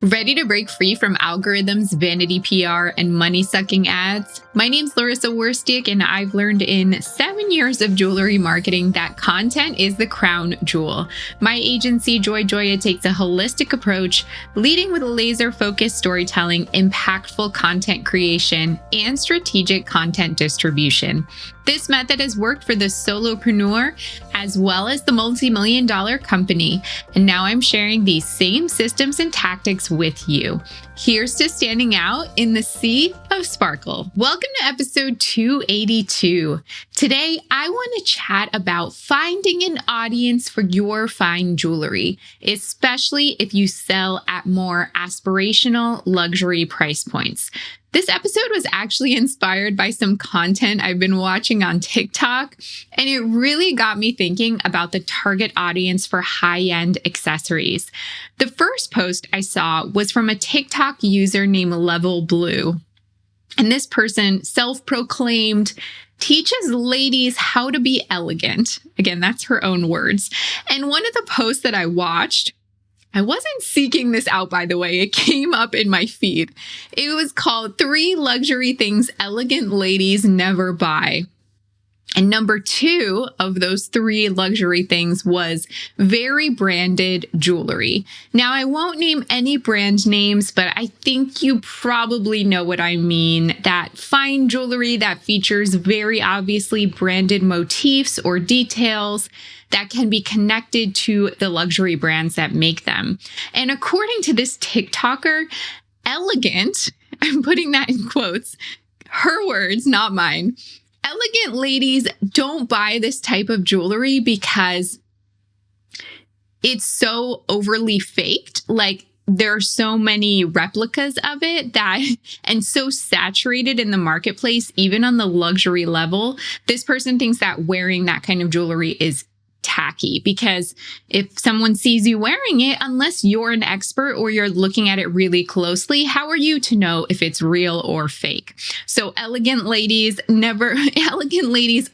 Ready to break free from algorithms, vanity PR, and money-sucking ads? My name's Larissa Werstick, and I've learned in 7 years of jewelry marketing that content is the crown jewel. My agency, Joy Joya, takes a holistic approach, leading with laser-focused storytelling, impactful content creation, and strategic content distribution. This method has worked for the solopreneur as well as the multi-million-dollar company, and now I'm sharing these same systems and tactics with you. Here's to standing out in the sea of sparkle. Welcome to episode 282. Today, I want to chat about finding an audience for your fine jewelry, especially if you sell at more aspirational luxury price points. This episode was actually inspired by some content I've been watching on TikTok, and it really got me thinking about the target audience for high-end accessories. The first post I saw was from a TikTok user named Level Blue, and this person, self-proclaimed, teaches ladies how to be elegant. Again, that's her own words. And one of the posts that I watched, I wasn't seeking this out, by the way. It came up in my feed. It was called 3 Luxury Things Elegant Ladies Never Buy. And number 2 of those 3 luxury things was very branded jewelry. Now, I won't name any brand names, but I think you probably know what I mean. That fine jewelry that features very obviously branded motifs or details that can be connected to the luxury brands that make them. And according to this TikToker, elegant, I'm putting that in quotes, her words, not mine. Elegant ladies don't buy this type of jewelry because it's so overly faked. Like, there are so many replicas of it and so saturated in the marketplace, even on the luxury level. This person thinks that wearing that kind of jewelry is tacky, because if someone sees you wearing it, unless you're an expert or you're looking at it really closely, how are you to know if it's real or fake? So elegant ladies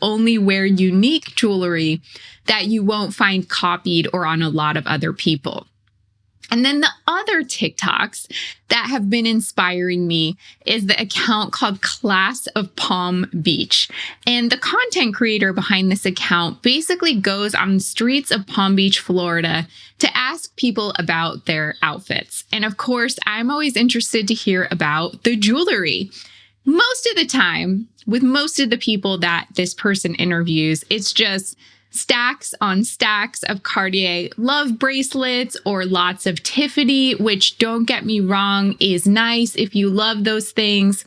only wear unique jewelry that you won't find copied or on a lot of other people. And then the other TikToks that have been inspiring me is the account called Class of Palm Beach. And the content creator behind this account basically goes on the streets of Palm Beach, Florida, to ask people about their outfits. And of course, I'm always interested to hear about the jewelry. Most of the time, with most of the people that this person interviews, it's just stacks on stacks of Cartier love bracelets or lots of Tiffany, which, don't get me wrong, is nice if you love those things.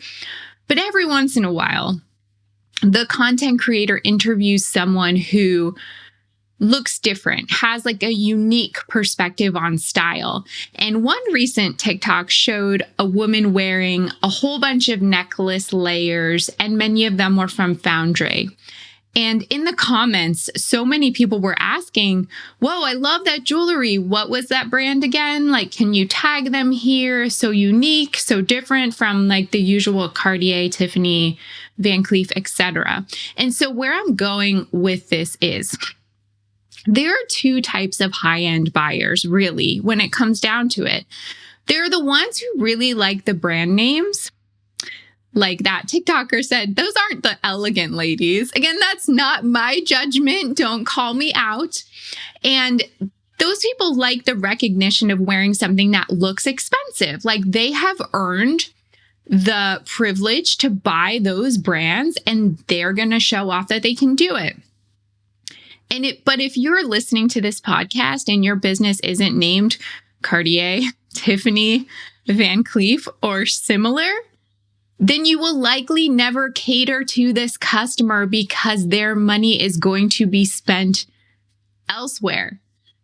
But every once in a while, the content creator interviews someone who looks different, has like a unique perspective on style. And one recent TikTok showed a woman wearing a whole bunch of necklace layers, and many of them were from Foundry. And in the comments, so many people were asking, whoa, I love that jewelry. What was that brand again? Like, can you tag them here? So unique, so different from like the usual Cartier, Tiffany, Van Cleef, etc. And so where I'm going with this is, there are 2 types of high-end buyers, really, when it comes down to it. There are the ones who really like the brand names. Like that TikToker said, those aren't the elegant ladies. Again, that's not my judgment. Don't call me out. And those people like the recognition of wearing something that looks expensive. Like, they have earned the privilege to buy those brands, and they're going to show off that they can do it. But if you're listening to this podcast and your business isn't named Cartier, Tiffany, Van Cleef, or similar, then you will likely never cater to this customer because their money is going to be spent elsewhere.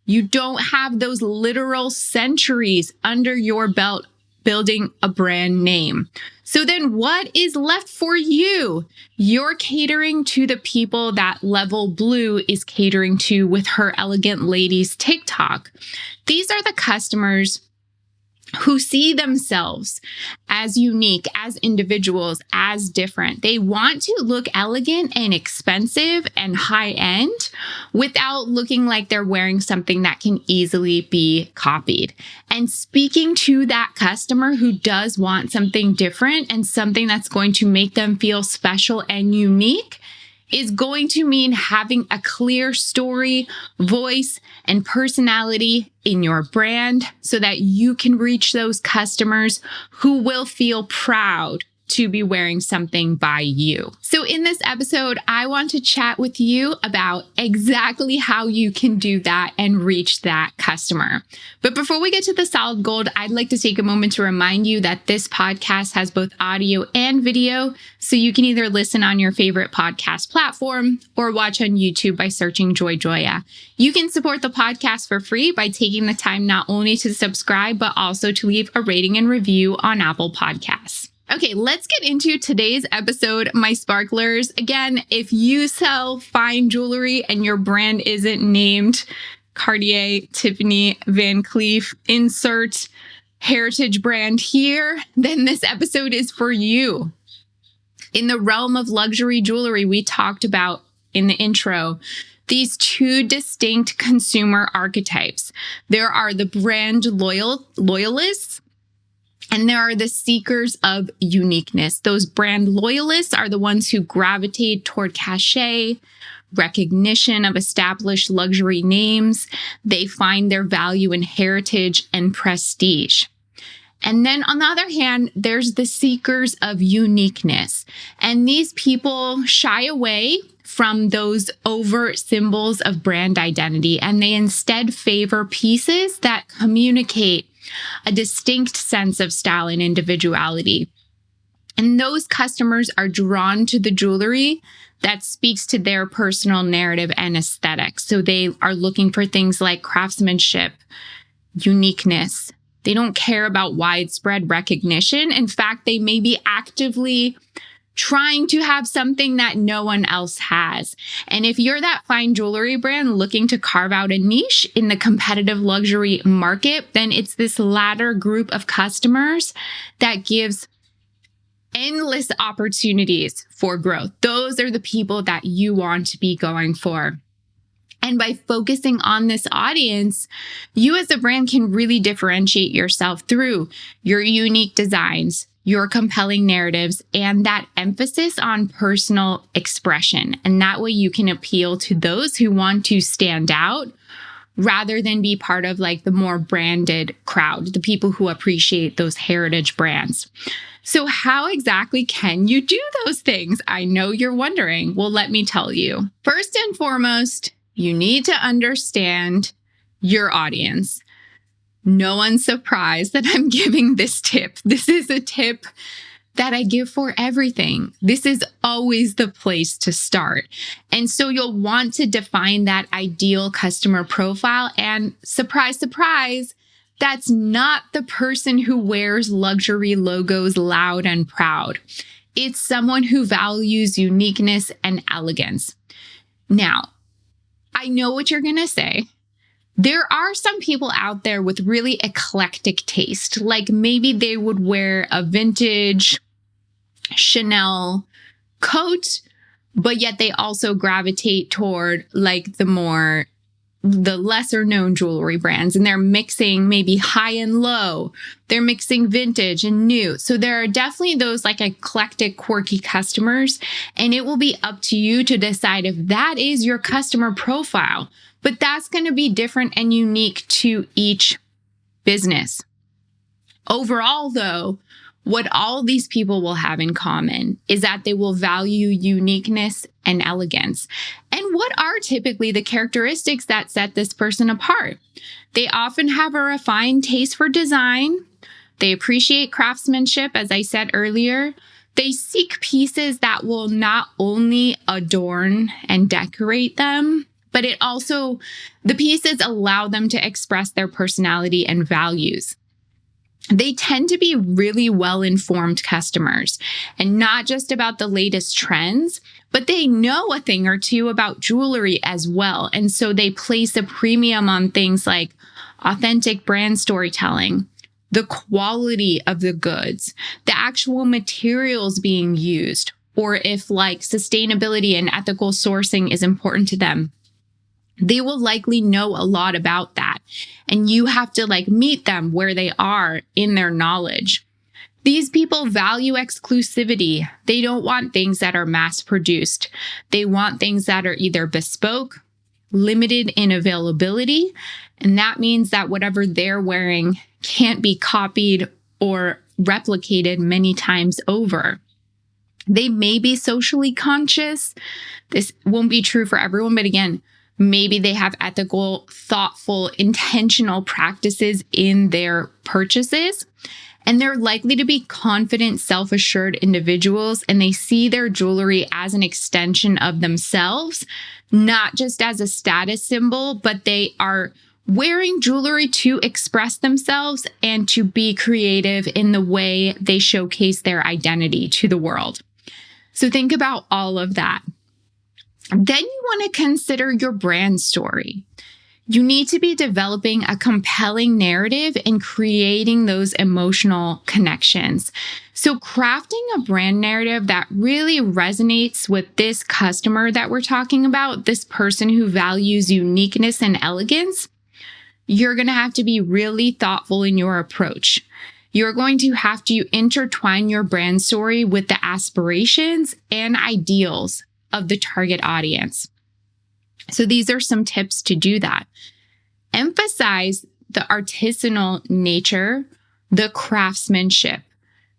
You don't have those literal centuries under your belt building a brand name. So then what is left for you? You're catering to the people that Level Blue is catering to with her Elegant Ladies TikTok. These are the customers who see themselves as unique, as individuals, as different. They want to look elegant and expensive and high end without looking like they're wearing something that can easily be copied. And speaking to that customer who does want something different and something that's going to make them feel special and unique is going to mean having a clear story, voice, and personality in your brand so that you can reach those customers who will feel proud to be wearing something by you. So in this episode, I want to chat with you about exactly how you can do that and reach that customer. But before we get to the solid gold, I'd like to take a moment to remind you that this podcast has both audio and video, so you can either listen on your favorite podcast platform or watch on YouTube by searching Joy Joya. You can support the podcast for free by taking the time not only to subscribe, but also to leave a rating and review on Apple Podcasts. Okay, let's get into today's episode, my sparklers. Again, if you sell fine jewelry and your brand isn't named Cartier, Tiffany, Van Cleef, insert heritage brand here, then this episode is for you. In the realm of luxury jewelry, we talked about in the intro these two distinct consumer archetypes. There are the brand loyalists, and there are the seekers of uniqueness. Those brand loyalists are the ones who gravitate toward cachet, recognition of established luxury names. They find their value in heritage and prestige. And then on the other hand, there's the seekers of uniqueness. And these people shy away from those overt symbols of brand identity, and they instead favor pieces that communicate a distinct sense of style and individuality. And those customers are drawn to the jewelry that speaks to their personal narrative and aesthetic. So they are looking for things like craftsmanship, uniqueness. They don't care about widespread recognition. In fact, they may be actively trying to have something that no one else has. And if you're that fine jewelry brand looking to carve out a niche in the competitive luxury market, then it's this latter group of customers that gives endless opportunities for growth. Those are the people that you want to be going for. And by focusing on this audience, you as a brand can really differentiate yourself through your unique designs, your compelling narratives, and that emphasis on personal expression. And that way you can appeal to those who want to stand out rather than be part of like the more branded crowd, the people who appreciate those heritage brands. So how exactly can you do those things? I know you're wondering. Well, let me tell you. First and foremost, you need to understand your audience. No one's surprised that I'm giving this tip. This is a tip that I give for everything. This is always the place to start. And so you'll want to define that ideal customer profile. And surprise, surprise, that's not the person who wears luxury logos loud and proud. It's someone who values uniqueness and elegance. Now, I know what you're going to say. There are some people out there with really eclectic taste. Like maybe they would wear a vintage Chanel coat, but yet they also gravitate toward like the lesser known jewelry brands, and they're mixing maybe high and low. They're mixing vintage and new. So there are definitely those like eclectic, quirky customers, and it will be up to you to decide if that is your customer profile. But that's going to be different and unique to each business. Overall, though, what all these people will have in common is that they will value uniqueness and elegance. And what are typically the characteristics that set this person apart? They often have a refined taste for design. They appreciate craftsmanship, as I said earlier. They seek pieces that will not only adorn and decorate them, but the pieces allow them to express their personality and values. They tend to be really well-informed customers, and not just about the latest trends, but they know a thing or two about jewelry as well. And so they place a premium on things like authentic brand storytelling, the quality of the goods, the actual materials being used, or if like sustainability and ethical sourcing is important to them. They will likely know a lot about that. And you have to like meet them where they are in their knowledge. These people value exclusivity. They don't want things that are mass produced. They want things that are either bespoke, limited in availability, and that means that whatever they're wearing can't be copied or replicated many times over. They may be socially conscious. This won't be true for everyone, but again, maybe they have ethical, thoughtful, intentional practices in their purchases. And they're likely to be confident, self-assured individuals, and they see their jewelry as an extension of themselves, not just as a status symbol, but they are wearing jewelry to express themselves and to be creative in the way they showcase their identity to the world. So think about all of that. Then you want to consider your brand story. You need to be developing a compelling narrative and creating those emotional connections. So crafting a brand narrative that really resonates with this customer that we're talking about, this person who values uniqueness and elegance, you're going to have to be really thoughtful in your approach. You're going to have to intertwine your brand story with the aspirations and ideals of the target audience. So these are some tips to do that. Emphasize the artisanal nature, the craftsmanship,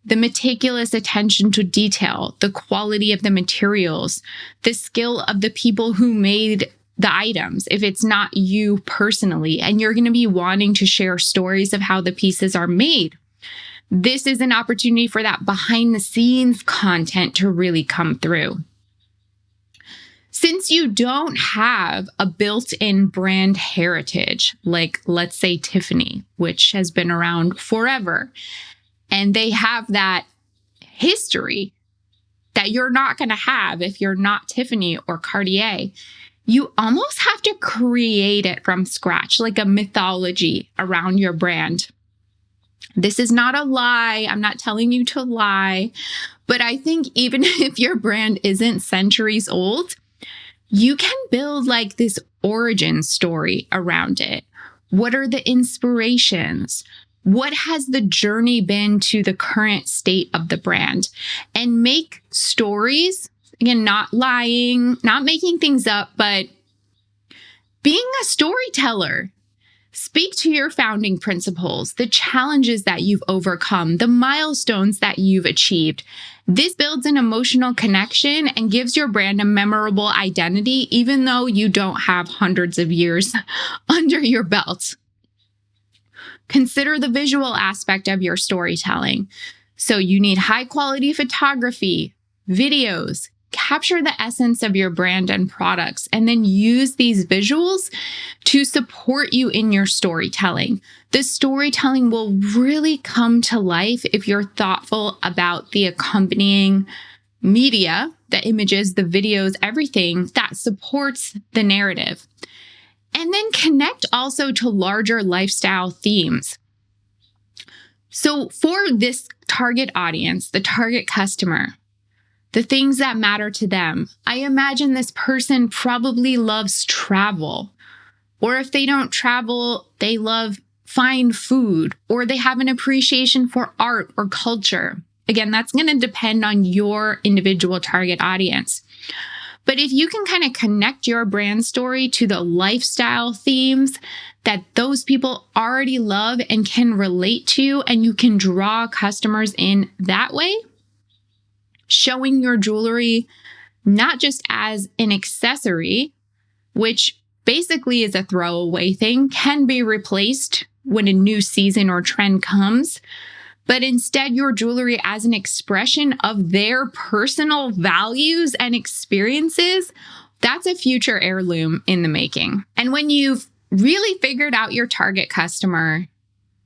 the meticulous attention to detail, the quality of the materials, the skill of the people who made the items, if it's not you personally, and you're going to be wanting to share stories of how the pieces are made. This is an opportunity for that behind the scenes content to really come through. Since you don't have a built-in brand heritage, like let's say Tiffany, which has been around forever, and they have that history that you're not going to have if you're not Tiffany or Cartier, you almost have to create it from scratch, like a mythology around your brand. This is not a lie. I'm not telling you to lie, but I think even if your brand isn't centuries old, you can build like this origin story around it. What are the inspirations? What has the journey been to the current state of the brand? And make stories, again, not lying, not making things up, but being a storyteller. Speak to your founding principles, the challenges that you've overcome, the milestones that you've achieved. This builds an emotional connection and gives your brand a memorable identity, even though you don't have hundreds of years under your belt. Consider the visual aspect of your storytelling. So you need high quality photography, videos. Capture the essence of your brand and products, and then use these visuals to support you in your storytelling. The storytelling will really come to life if you're thoughtful about the accompanying media, the images, the videos, everything that supports the narrative. And then connect also to larger lifestyle themes. So for this target audience, the target customer, the things that matter to them, I imagine this person probably loves travel. Or if they don't travel, they love fine food, or they have an appreciation for art or culture. Again, that's going to depend on your individual target audience. But if you can kind of connect your brand story to the lifestyle themes that those people already love and can relate to, and you can draw customers in that way, showing your jewelry not just as an accessory, which basically is a throwaway thing, can be replaced when a new season or trend comes, but instead your jewelry as an expression of their personal values and experiences, that's a future heirloom in the making. And when you've really figured out your target customer,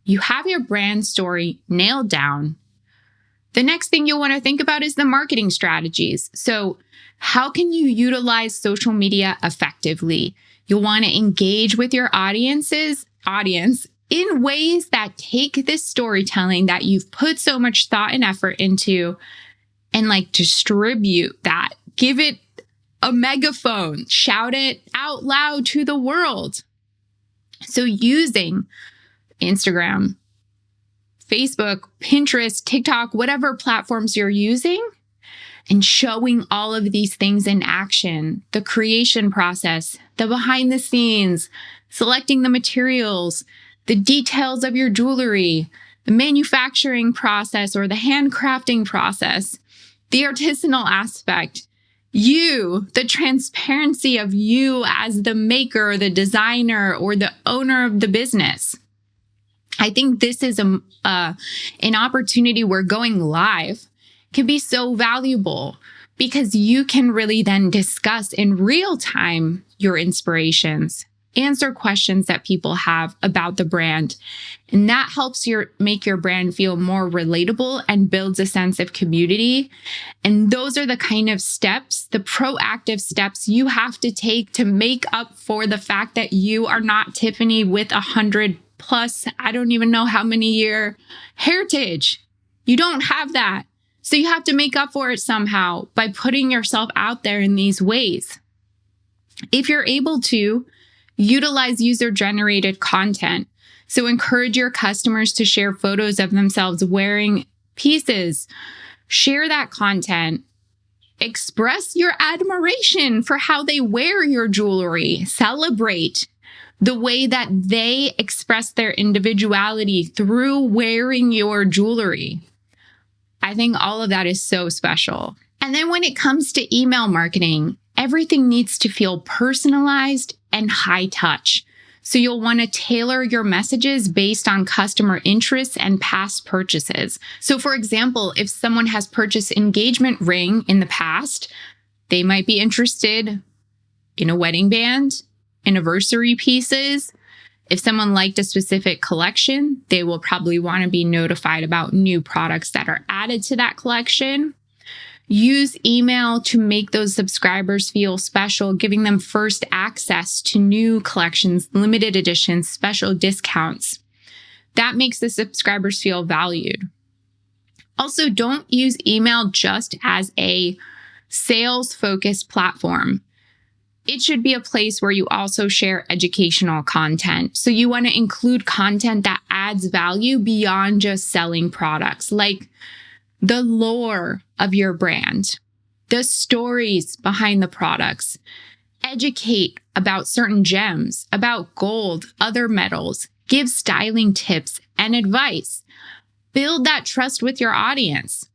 you have your brand story nailed down, the next thing you'll want to think about is the marketing strategies. So how can you utilize social media effectively? You'll want to engage with your audience in ways that take this storytelling that you've put so much thought and effort into and like distribute that. Give it a megaphone, shout it out loud to the world. So using Instagram, Facebook, Pinterest, TikTok, whatever platforms you're using, and showing all of these things in action, the creation process, the behind the scenes, selecting the materials, the details of your jewelry, the manufacturing process or the handcrafting process, the artisanal aspect, you, the transparency of you as the maker, the designer, or the owner of the business. I think this is an opportunity where going live can be so valuable because you can really then discuss in real time your inspirations, answer questions that people have about the brand. And that helps make your brand feel more relatable and builds a sense of community. And those are the kind of steps, the proactive steps you have to take to make up for the fact that you are not Tiffany with 100+, I don't even know how many year heritage. You don't have that. So you have to make up for it somehow by putting yourself out there in these ways. If you're able to, utilize user-generated content. So encourage your customers to share photos of themselves wearing pieces. Share that content. Express your admiration for how they wear your jewelry. Celebrate the way that they express their individuality through wearing your jewelry. I think all of that is so special. And then when it comes to email marketing, everything needs to feel personalized and high touch. So you'll want to tailor your messages based on customer interests and past purchases. So for example, if someone has purchased an engagement ring in the past, they might be interested in a wedding band, anniversary pieces. If someone liked a specific collection, they will probably want to be notified about new products that are added to that collection. Use email to make those subscribers feel special, giving them first access to new collections, limited editions, special discounts. That makes the subscribers feel valued. Also, don't use email just as a sales-focused platform. It should be a place where you also share educational content. So you want to include content that adds value beyond just selling products, like the lore of your brand, the stories behind the products. Educate about certain gems, about gold, other metals. Give styling tips and advice. Build that trust with your audience.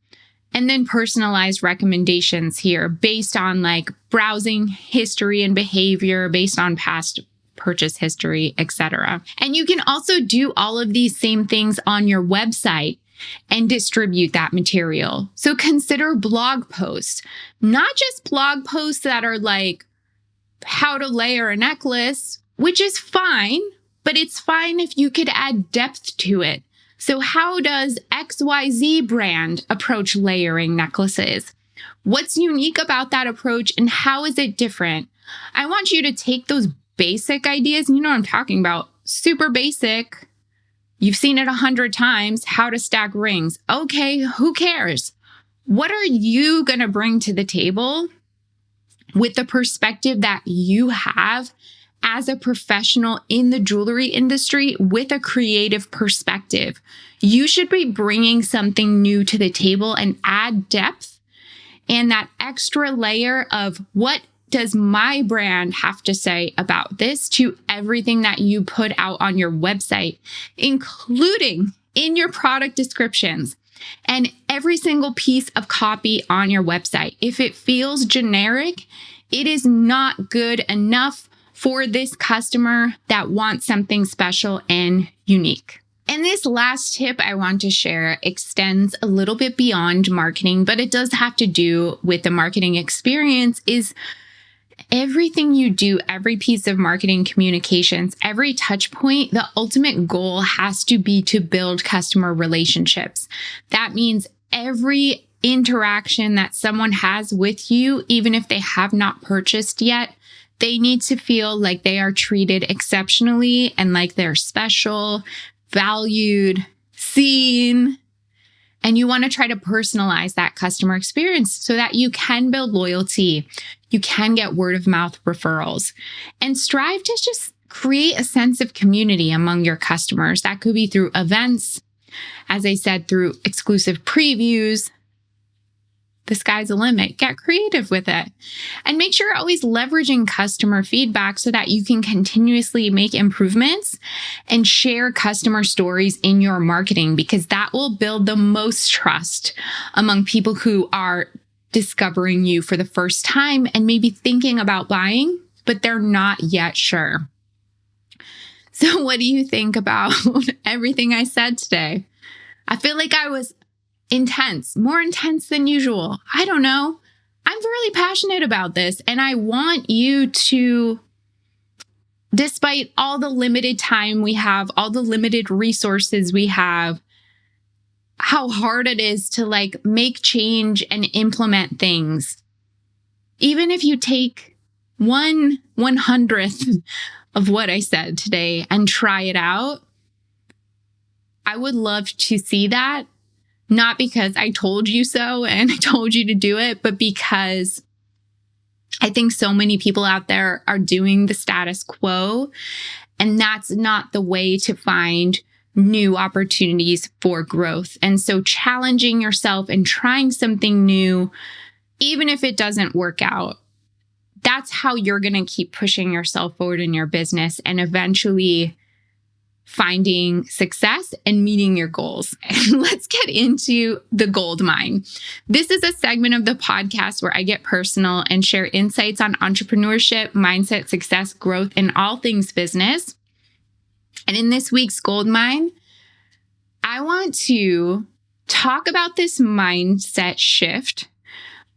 And then personalized recommendations here based on like browsing history and behavior, based on past purchase history, etc. And you can also do all of these same things on your website and distribute that material. So consider blog posts, not just blog posts that are like how to layer a necklace, which is fine, but it's fine if you could add depth to it. So how does XYZ brand approach layering necklaces? What's unique about that approach and how is it different? I want you to take those basic ideas, you know what I'm talking about, super basic. You've seen it 100 times, how to stack rings. Okay, who cares? What are you going to bring to the table with the perspective that you have as a professional in the jewelry industry with a creative perspective? You should be bringing something new to the table and add depth and that extra layer of what does my brand have to say about this to everything that you put out on your website, including in your product descriptions and every single piece of copy on your website. If it feels generic, it is not good enough for this customer that wants something special and unique. And this last tip I want to share extends a little bit beyond marketing, but it does have to do with the marketing experience is everything you do, every piece of marketing communications, every touch point, the ultimate goal has to be to build customer relationships. That means every interaction that someone has with you, even if they have not purchased yet, They need to feel like they are treated exceptionally and like they're special, valued, seen. And you want to try to personalize that customer experience so that you can build loyalty. You can get word of mouth referrals and strive to just create a sense of community among your customers. That could be through events, as I said, through exclusive previews. The sky's the limit. Get creative with it. And make sure you're always leveraging customer feedback so that you can continuously make improvements and share customer stories in your marketing, because that will build the most trust among people who are discovering you for the first time and maybe thinking about buying, but they're not yet sure. So what do you think about everything I said today? I feel like I was intense, more intense than usual. I don't know. I'm really passionate about this, and I want you to, despite all the limited time we have, all the limited resources we have, how hard it is to make change and implement things. Even if you take 1/100th of what I said today and try it out, I would love to see that. Not because I told you so and I told you to do it, but because I think so many people out there are doing the status quo, and that's not the way to find new opportunities for growth. And so challenging yourself and trying something new, even if it doesn't work out, that's how you're going to keep pushing yourself forward in your business and eventually finding success and meeting your goals. And let's get into the gold mine. This is a segment of the podcast where I get personal and share insights on entrepreneurship, mindset, success, growth, and all things business. And in this week's gold mine, I want to talk about this mindset shift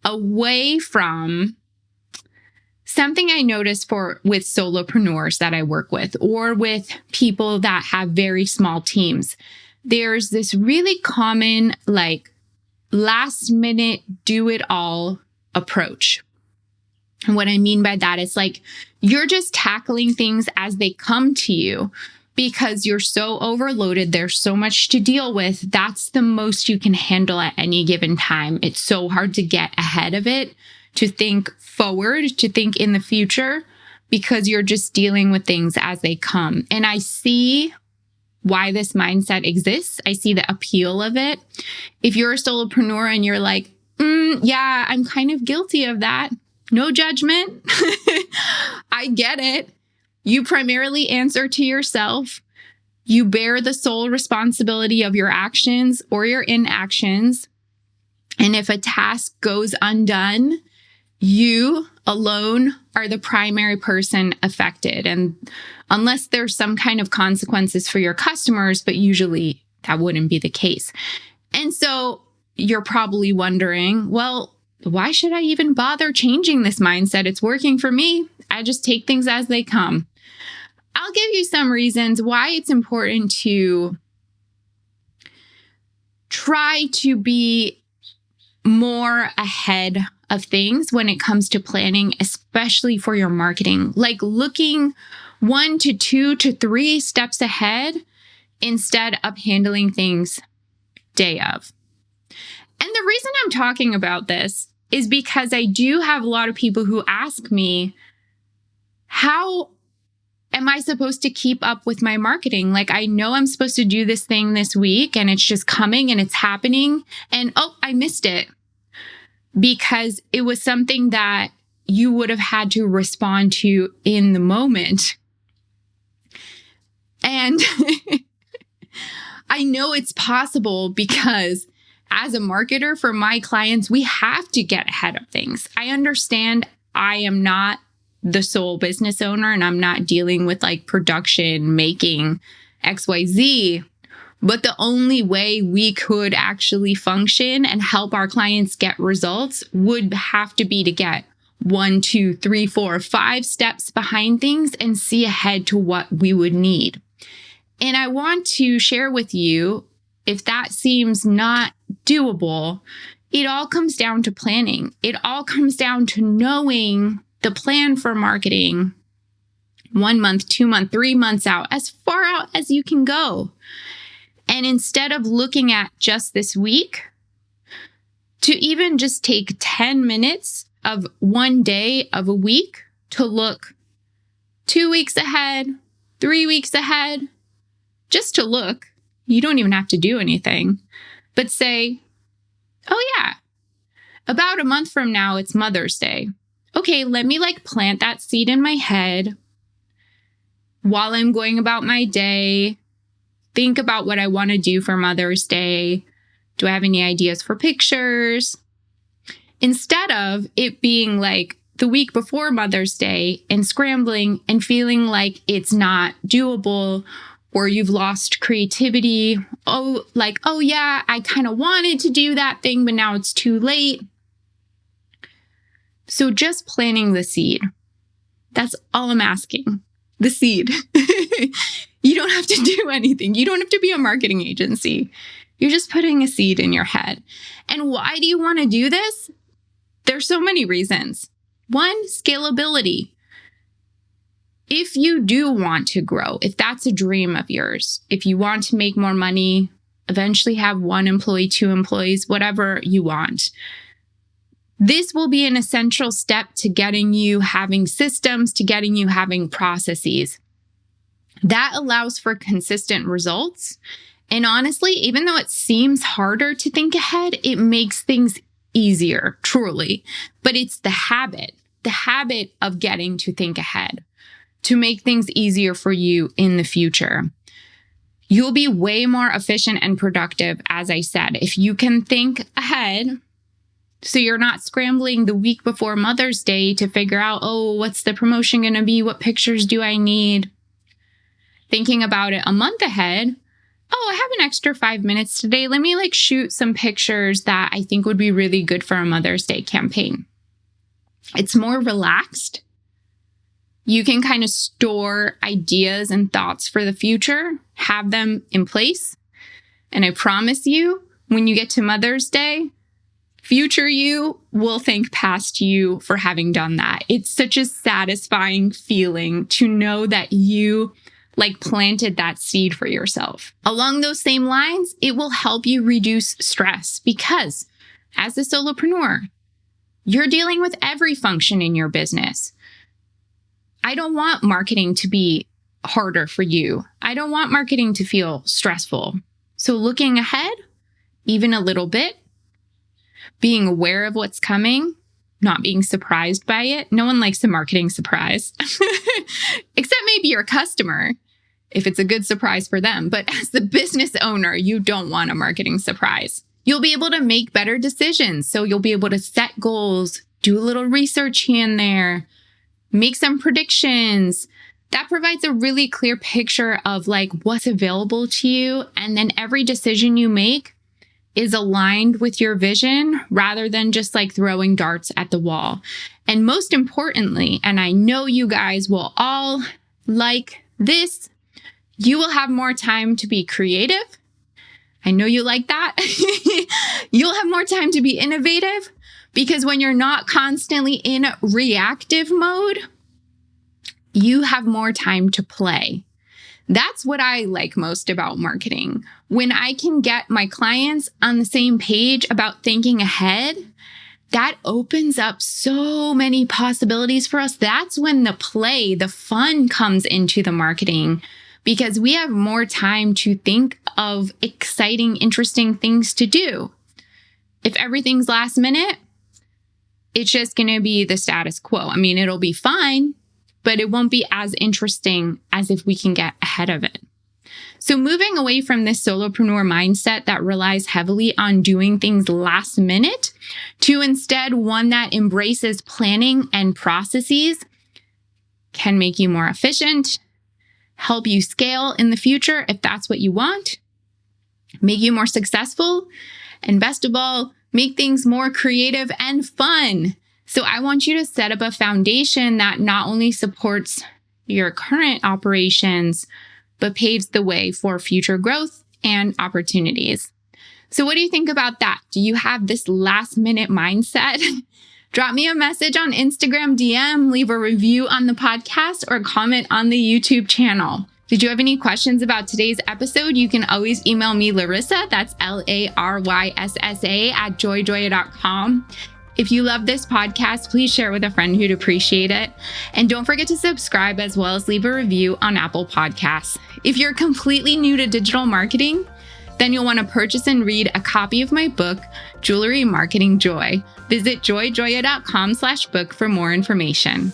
away from something I notice with solopreneurs that I work with, or with people that have very small teams. There's this really common, last minute, do it all approach. And what I mean by that is you're just tackling things as they come to you because you're so overloaded. There's so much to deal with. That's the most you can handle at any given time. It's so hard to get ahead of it, to think forward, to think in the future, because you're just dealing with things as they come. And I see why this mindset exists. I see the appeal of it. If you're a solopreneur and you're like, yeah, I'm kind of guilty of that. No judgment. I get it. You primarily answer to yourself. You bear the sole responsibility of your actions or your inactions. And if a task goes undone, you alone are the primary person affected. And unless there's some kind of consequences for your customers, but usually that wouldn't be the case. And so you're probably wondering, well, why should I even bother changing this mindset? It's working for me. I just take things as they come. I'll give you some reasons why it's important to try to be more ahead of things when it comes to planning, especially for your marketing, looking 1 to 2 to 3 steps ahead instead of handling things day of. And the reason I'm talking about this is because I do have a lot of people who ask me, how am I supposed to keep up with my marketing? I know I'm supposed to do this thing this week and it's just coming and it's happening. And I missed it. Because it was something that you would have had to respond to in the moment. And I know it's possible because as a marketer for my clients, we have to get ahead of things. I understand I am not the sole business owner and I'm not dealing with production, making XYZ. But the only way we could actually function and help our clients get results would have to be to get 1, 2, 3, 4, 5 steps behind things and see ahead to what we would need. And I want to share with you, if that seems not doable, it all comes down to planning. It all comes down to knowing the plan for marketing 1 month, 2 months, 3 months out, as far out as you can go. And instead of looking at just this week, to even just take 10 minutes of one day of a week to look 2 weeks ahead, 3 weeks ahead, just to look. You don't even have to do anything, but say, oh yeah, about a month from now, it's Mother's Day. Okay, let me plant that seed in my head while I'm going about my day. Think about what I want to do for Mother's Day. Do I have any ideas for pictures? Instead of it being the week before Mother's Day and scrambling and feeling like it's not doable or you've lost creativity. Oh yeah, I kind of wanted to do that thing, but now it's too late. So just planting the seed. That's all I'm asking. The seed. You don't have to do anything. You don't have to be a marketing agency. You're just putting a seed in your head. And why do you want to do this? There's so many reasons. One, scalability. If you do want to grow, if that's a dream of yours, if you want to make more money, eventually have 1 employee, 2 employees, whatever you want, this will be an essential step to getting you having systems, to getting you having processes. That allows for consistent results. And honestly, even though it seems harder to think ahead, it makes things easier, truly. But it's the habit of getting to think ahead to make things easier for you in the future. You'll be way more efficient and productive, as I said, if you can think ahead. So you're not scrambling the week before Mother's Day to figure out, oh, what's the promotion going to be? What pictures do I need? Thinking about it a month ahead. Oh, I have an extra 5 minutes today. Let me shoot some pictures that I think would be really good for a Mother's Day campaign. It's more relaxed. You can kind of store ideas and thoughts for the future, have them in place. And I promise you, when you get to Mother's Day, future you will thank past you for having done that. It's such a satisfying feeling to know that you planted that seed for yourself. Along those same lines, it will help you reduce stress because as a solopreneur, you're dealing with every function in your business. I don't want marketing to be harder for you. I don't want marketing to feel stressful. So looking ahead, even a little bit, being aware of what's coming, not being surprised by it. No one likes a marketing surprise, except maybe your customer, if it's a good surprise for them. But as the business owner, you don't want a marketing surprise. You'll be able to make better decisions. So you'll be able to set goals, do a little research here and there, make some predictions. That provides a really clear picture of what's available to you. And then every decision you make is aligned with your vision rather than just throwing darts at the wall. And most importantly, and I know you guys will all like this, you will have more time to be creative. I know you like that. You'll have more time to be innovative because when you're not constantly in reactive mode, you have more time to play. That's what I like most about marketing. When I can get my clients on the same page about thinking ahead, that opens up so many possibilities for us. That's when the play, the fun comes into the marketing because we have more time to think of exciting, interesting things to do. If everything's last minute, it's just going to be the status quo. I mean, it'll be fine, but it won't be as interesting as if we can get ahead of it. So moving away from this solopreneur mindset that relies heavily on doing things last minute to instead one that embraces planning and processes can make you more efficient, help you scale in the future if that's what you want, make you more successful, and best of all, make things more creative and fun. So I want you to set up a foundation that not only supports your current operations, but paves the way for future growth and opportunities. So what do you think about that? Do you have this last minute mindset Drop me a message on Instagram DM, leave a review on the podcast, or comment on the YouTube channel. Did you have any questions about today's episode? You can always email me, Larissa, that's LARYSSA @joyjoya.com. If you love this podcast, please share with a friend who'd appreciate it. And don't forget to subscribe as well as leave a review on Apple Podcasts. If you're completely new to digital marketing, then you'll want to purchase and read a copy of my book, Jewelry Marketing Joy. Visit joyjoya.com/book for more information.